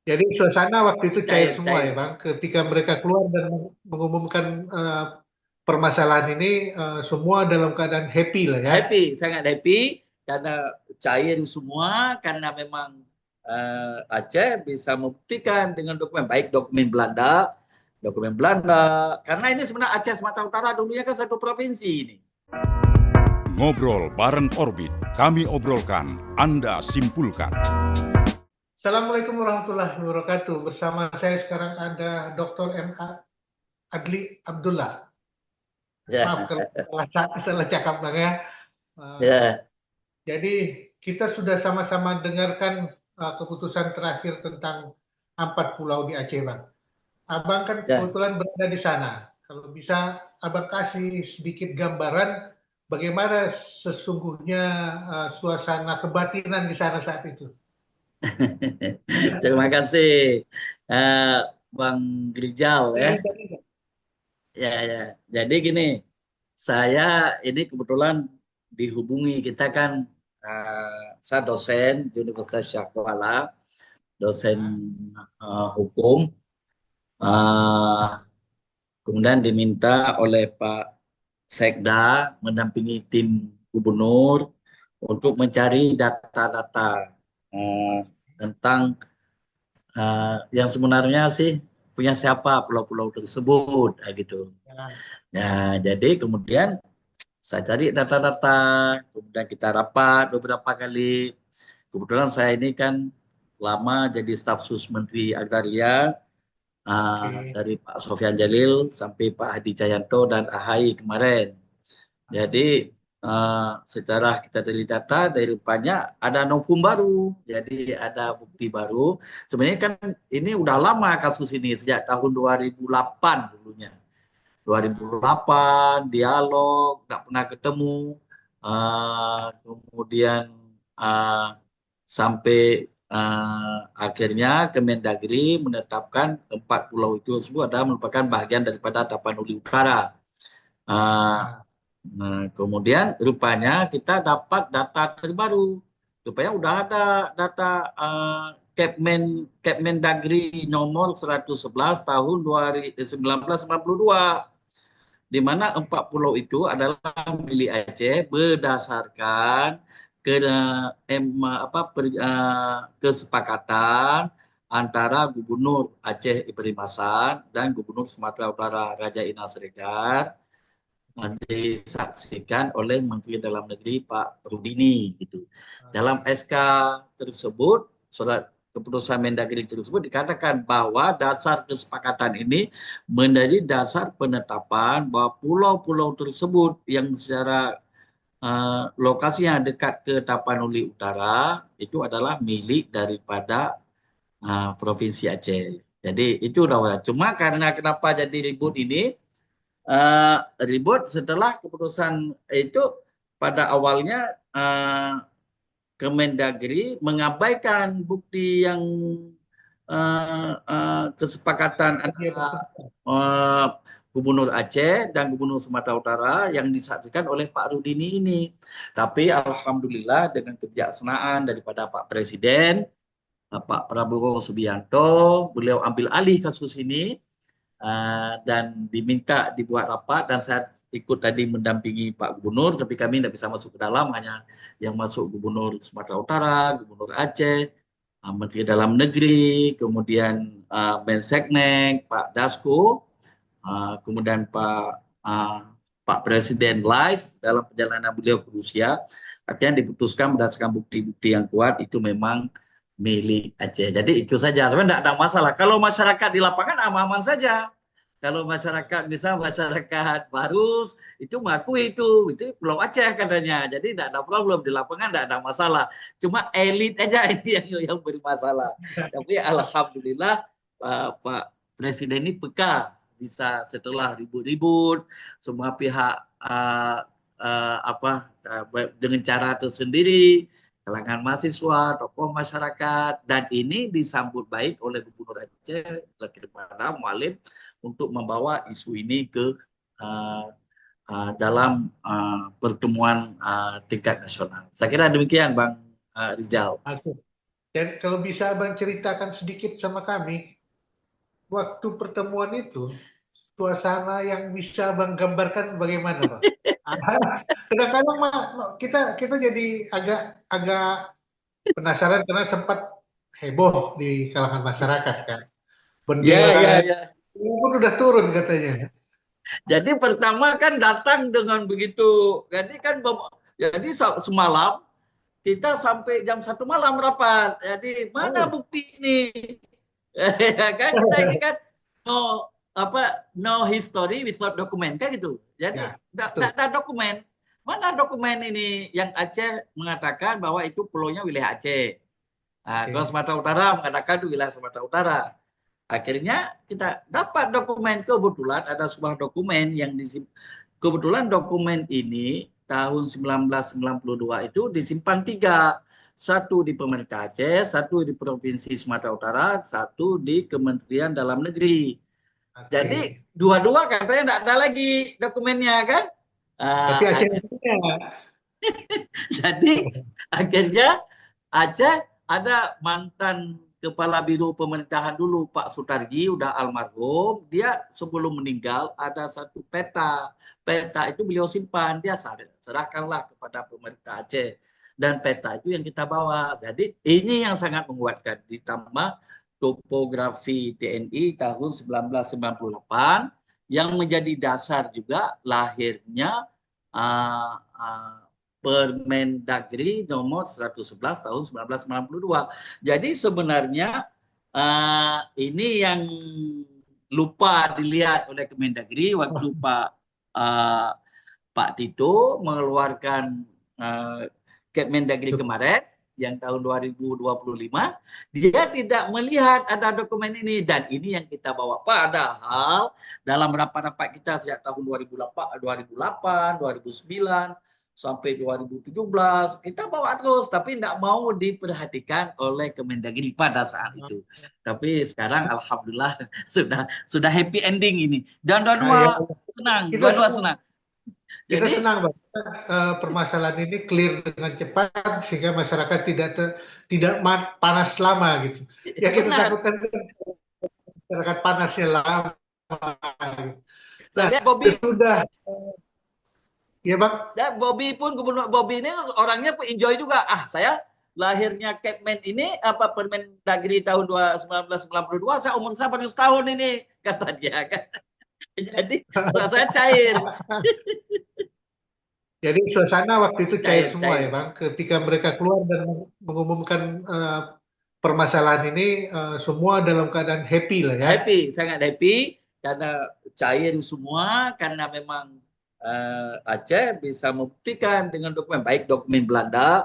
Jadi suasana waktu itu cair cair, semua ya cair. Bang. Ketika mereka keluar dan mengumumkan permasalahan ini, semua dalam keadaan happy lah ya. Happy, sangat happy karena cair semua, karena memang Aceh bisa membuktikan dengan dokumen, baik dokumen Belanda, karena ini sebenarnya Aceh Sumatera Utara dulunya kan satu provinsi ini. Ngobrol bareng Orbit, kami obrolkan, Anda simpulkan. Assalamualaikum warahmatullahi wabarakatuh. Bersama saya sekarang ada Dr. M.A. Adli Abdullah. Maaf Ya, kalau salah cakap Bang ya. Uh, ya, jadi kita sudah sama-sama dengarkan keputusan terakhir tentang 4 pulau di Aceh Bang. Abang kan ya. kebetulan berada di sana. Kalau bisa Abang kasih sedikit gambaran bagaimana sesungguhnya suasana kebatinan di sana saat itu. Terima kasih, eh, Bang Rijal ya. Ya, ya. Jadi gini, saya ini kebetulan dihubungi, kita kan, saya dosen di Universitas Syah Kuala, dosen hukum. Ah, Kemudian diminta oleh Pak Sekda mendampingi tim gubernur untuk mencari data-data eh, tentang yang sebenarnya sih punya siapa pulau-pulau tersebut, gitu. Nah, jadi kemudian saya cari data-data, kemudian kita rapat beberapa kali. Kebetulan saya ini kan lama jadi staf sus Menteri Agraria, Oke. dari Pak Sofyan Jalil sampai Pak Hadi Cahyanto dan AHY kemarin. Jadi setelah kita dari data, dari rupanya ada novum baru, jadi ada bukti baru. Sebenarnya kan ini udah lama kasus ini, sejak tahun 2008 dulunya. 2008 dialog, nggak pernah ketemu. Kemudian uh, sampai akhirnya Kemendagri menetapkan 4 pulau itu tersebut adalah merupakan bagian daripada Tapanuli Utara. Uh, Nah, Kemudian rupanya kita dapat data terbaru. Rupanya udah ada data Kemendagri nomor 111 tahun 1992, di mana 4 pulau itu adalah milik Aceh berdasarkan ke kesepakatan antara Gubernur Aceh Ibrahim Hasan dan Gubernur Sumatera Utara Raja Inal Siregar, disaksikan oleh Menteri Dalam Negeri Pak Rudini, gitu. Dalam oke. SK tersebut, surat keputusan Mendagri tersebut dikatakan bahwa dasar kesepakatan ini menjadi dasar penetapan bahwa pulau-pulau tersebut yang secara lokasinya dekat ke Tapanuli Utara itu adalah milik daripada Provinsi Aceh. Jadi itu udah. Cuma karena kenapa jadi ribut ini, eh, ribut setelah keputusan itu, pada awalnya Kemendagri mengabaikan bukti yang kesepakatan antara eh, Gubernur Aceh dan Gubernur Sumatera Utara yang disaksikan oleh Pak Rudini ini. Tapi alhamdulillah dengan kebijaksanaan daripada Pak Presiden, Pak Prabowo Subianto, beliau ambil alih kasus ini, dan diminta dibuat rapat, dan saya ikut tadi mendampingi Pak Gubernur, tapi kami tidak bisa masuk ke dalam, hanya yang masuk Gubernur Sumatera Utara, Gubernur Aceh, Menteri Dalam Negeri, kemudian Menseknek, Pak Dasko, kemudian Pak Presiden live dalam perjalanan beliau ke Rusia. Akhirnya diputuskan berdasarkan bukti-bukti yang kuat itu memang milik Aceh. Jadi itu saja, sebenarnya tidak ada masalah. Kalau masyarakat di lapangan aman-aman saja. Kalau masyarakat, misal masyarakat Barus itu mengakui itu Pulau Aceh katanya. Jadi tidak ada problem di lapangan, tidak ada masalah. Cuma elit aja ini yang bermasalah. Tapi alhamdulillah Pak Presiden ini peka, bisa setelah ribut-ribut semua pihak dengan cara tersendiri, kalangan mahasiswa, tokoh masyarakat, dan ini disambut baik oleh Gubernur Aceh kepada Mualim untuk membawa isu ini ke uh, dalam pertemuan tingkat nasional. Saya kira demikian, Bang Rizal. Oke. Dan kalau bisa Abang ceritakan sedikit sama kami, waktu pertemuan itu, suasana yang bisa Abang gambarkan bagaimana, Bang? Kadang-kadang kita kita jadi agak agak penasaran karena sempat heboh di kalangan masyarakat kan. Ya, Bendera ya, ya. pun udah turun katanya. Jadi pertama kan datang dengan begitu. Jadi semalam kita sampai jam 1 malam rapat. Jadi mana Oh, bukti ini? Ya kan kita ini kan no history without document kan gitu. Jadi ya, betul. tidak ada dokumen. Mana dokumen ini yang Aceh mengatakan bahwa itu pulaunya wilayah Aceh. Nah, kalau Oke. Sumatera Utara mengatakan itu wilayah Sumatera Utara. Akhirnya kita dapat dokumen, kebetulan ada sebuah dokumen yang kebetulan dokumen ini tahun 1992 itu disimpan 3. Satu di pemerintah Aceh, satu di Provinsi Sumatera Utara, satu di Kementerian Dalam Negeri. Jadi Oke. dua-dua katanya tidak ada lagi dokumennya kan. Tapi Aceh Akhirnya, punya. jadi akhirnya Aceh ada mantan kepala biro pemerintahan dulu Pak Sutarji udah almarhum, dia sebelum meninggal ada satu peta itu beliau simpan, dia serahkanlah kepada pemerintah Aceh, dan peta itu yang kita bawa. Jadi ini yang sangat menguatkan, ditambah topografi TNI tahun 1998 yang menjadi dasar juga lahirnya uh, uh, Permendagri nomor 111 tahun 1992. Jadi sebenarnya ini yang lupa dilihat oleh Kemendagri waktu uh, Pak Tito mengeluarkan Kemendagri kemarin yang tahun 2025, dia tidak melihat ada dokumen ini, dan ini yang kita bawa. Padahal dalam rapat-rapat kita sejak tahun 2008, 2009 sampai 2017 kita bawa terus, tapi tidak mau diperhatikan oleh Kemendagri pada saat itu. Tapi sekarang alhamdulillah sudah happy ending ini, dan Nah, ya, dua-dua senang, kita dua-dua senang, senang. kita Jadi senang Bang. Permasalahan ini clear dengan cepat sehingga masyarakat tidak panas lama gitu. Ya kita benar, takutkan kan masyarakat panasnya lama. saya Nah, lihat Bobby. sudah ya Bang. Dan Bobby pun, Gubernur Bobby ini orangnya pun enjoy juga. Saya lahirnya Kepmen ini Permendagri tahun 1992, saya umur saya baru setahun ini, kata dia kan. Jadi saya cair. Jadi suasana waktu itu cair Cair, semua ya cair. Bang. Ketika mereka keluar dan mengumumkan permasalahan ini, semua dalam keadaan happy lah ya. Happy, sangat happy karena cair semua, karena memang Aceh bisa membuktikan dengan dokumen, baik dokumen Belanda,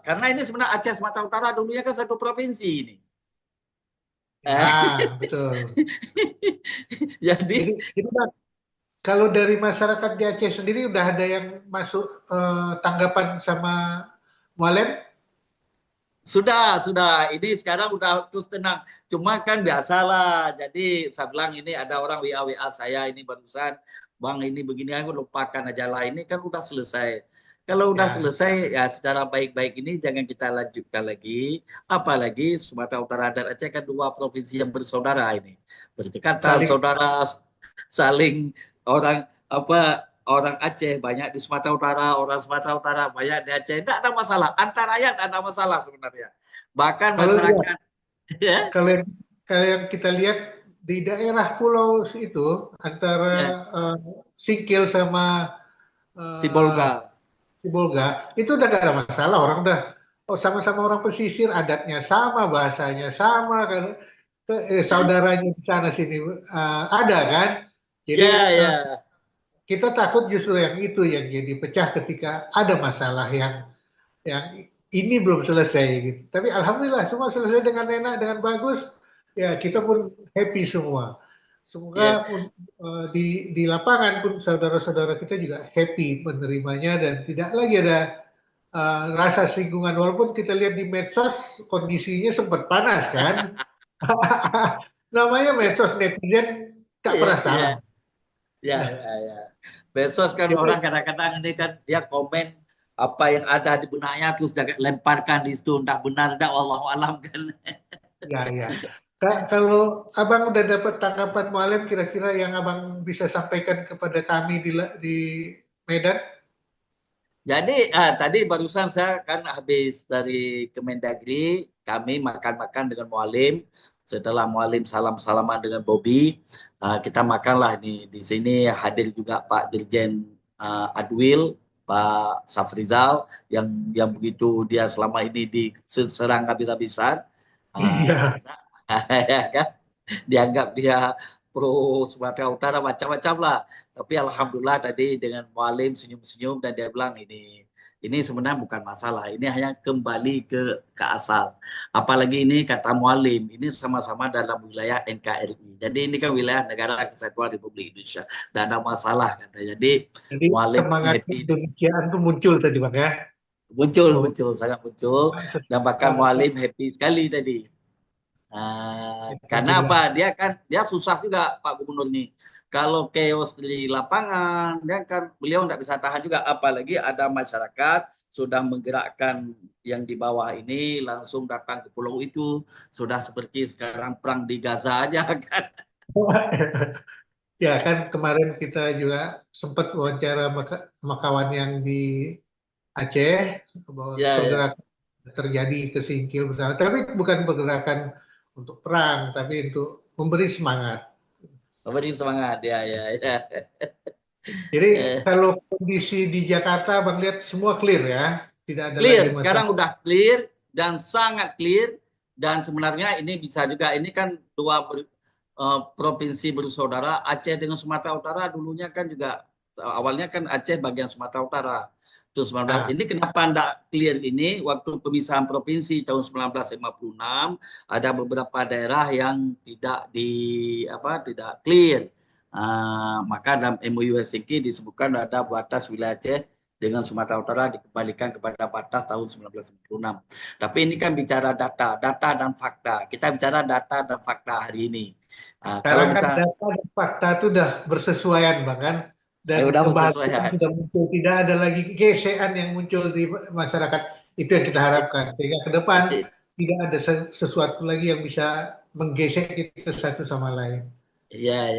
karena ini sebenarnya Aceh Sumatera Utara dulunya kan satu provinsi ini. Ya, betul. Jadi Jadi Bang, kalau dari masyarakat di Aceh sendiri udah ada yang masuk tanggapan sama Mualem? sudah. Ini sekarang udah terus tenang. Cuma kan biasalah. Jadi saya bilang ini ada orang WA saya ini barusan, Bang ini begini, aku lupakan aja lah. Ini kan udah selesai. Kalau udah Ya, selesai ya secara baik-baik ini jangan kita lanjutkan lagi. Apalagi Sumatera Utara dan Aceh kan dua provinsi yang bersaudara ini. Berdekatan, saling. saudara, saling orang orang Aceh banyak di Sumatera Utara, orang Sumatera Utara banyak di Aceh. Tidak ada masalah. Antara rakyat tidak ada masalah sebenarnya. Bahkan Kalau ya, masyarakat, ya, kalau yang, kalau yang kita lihat di daerah pulau itu antara ya, uh, Singkil sama uh, Sibolga. Sibolga itu udah gak ada masalah, orang udah sama-sama orang pesisir, adatnya sama, bahasanya sama kan, saudaranya di sana sini ada kan, jadi Ya, ya. kita takut justru yang itu yang jadi pecah ketika ada masalah yang ini belum selesai gitu. Tapi alhamdulillah semua selesai dengan enak, dengan bagus. Ya kita pun happy semua. Ya. Semoga pun di lapangan pun saudara-saudara kita juga happy menerimanya dan tidak lagi ada rasa singgungan. Walaupun kita lihat di medsos kondisinya sempat panas kan. Namanya medsos, netizen tak Ya, pernah ya, salah. ya, ya, ya. Besos kan Jadi orang kadang-kadang ini kan dia komen apa yang ada di benaknya terus jangan lemparkan di situ, entah benar tidak, wallahu alam kan. Ya, ya. Kalau Abang udah dapat tanggapan Mualim, kira-kira yang Abang bisa sampaikan kepada kami di Medan? Jadi tadi barusan saya kan habis dari Kemendagri, kami makan-makan dengan Mualim. Setelah Mualim salam-salaman dengan Bobby, kita makanlah di sini hadir juga Pak Dirjen Adwil, Pak Safrizal yang begitu dia selama ini diserang habis-habisan. Iya. Ya kan? Dianggap dia pro Sumatera Utara macam-macam lah. Tapi alhamdulillah tadi dengan Mualim senyum-senyum dan dia bilang ini sebenarnya bukan masalah. Ini hanya kembali ke asal. Apalagi ini kata Mualim, ini sama-sama dalam wilayah NKRI. Jadi ini kan wilayah Negara Kesatuan Republik Indonesia. Dan ada masalah katanya. Jadi Mualim semangat happy. Indonesiaan itu muncul tadi Bang ya. Muncul, Oh, sangat muncul. Dan bahkan Mualim happy sekali tadi. Karena apa? Dia susah juga Pak Gubernur nih. Kalau chaos di lapangan, dia kan beliau tidak bisa tahan juga. Apalagi ada masyarakat sudah menggerakkan yang di bawah ini langsung datang ke pulau itu. Sudah seperti sekarang perang di Gaza aja kan. Ya kan kemarin kita juga sempat wawancara sama kawan yang di Aceh bahwa pergerakan terjadi ke Singkil bersama. Tapi bukan pergerakan untuk perang, tapi untuk memberi semangat. Memberi semangat, ya. Jadi kalau kondisi di Jakarta, Bang lihat semua clear ya, tidak ada clear. lagi masalah. Sekarang udah clear dan sangat clear. Dan sebenarnya ini bisa juga, ini kan dua provinsi bersaudara, Aceh dengan Sumatera Utara dulunya kan juga awalnya kan Aceh bagian Sumatera Utara. Terus 19 ini kenapa tidak clear ini waktu pemisahan provinsi tahun 1956 ada beberapa daerah yang tidak tidak clear. Maka dalam MOU Helsinki disebutkan ada batas wilayah Aceh dengan Sumatera Utara dikembalikan kepada batas tahun 1996. Tapi ini kan bicara data dan fakta. Kita bicara data dan fakta hari ini. Sekarang kan data dan fakta itu sudah bersesuaian, Bang kan? Dan kebahagiaan sudah muncul, tidak ada lagi gesekan yang muncul di masyarakat. Itu yang kita harapkan. Sehingga ke depan tidak ada sesuatu lagi yang bisa menggesek kita satu sama lain. Iya.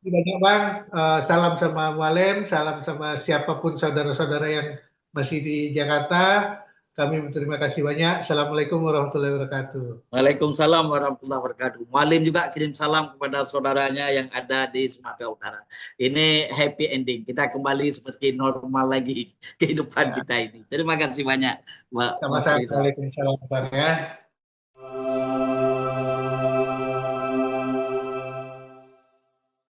Banyak Bang, salam sama Mualim, salam sama siapapun saudara-saudara yang masih di Jakarta. Kami berterima kasih banyak. Assalamualaikum warahmatullahi wabarakatuh. Waalaikumsalam warahmatullahi wabarakatuh. Mualim juga kirim salam kepada saudaranya yang ada di Sumatera Utara. Ini happy ending. Kita kembali seperti normal lagi kehidupan kita ini. Terima kasih banyak, Mbak. Sama-sama. Waalaikumsalam.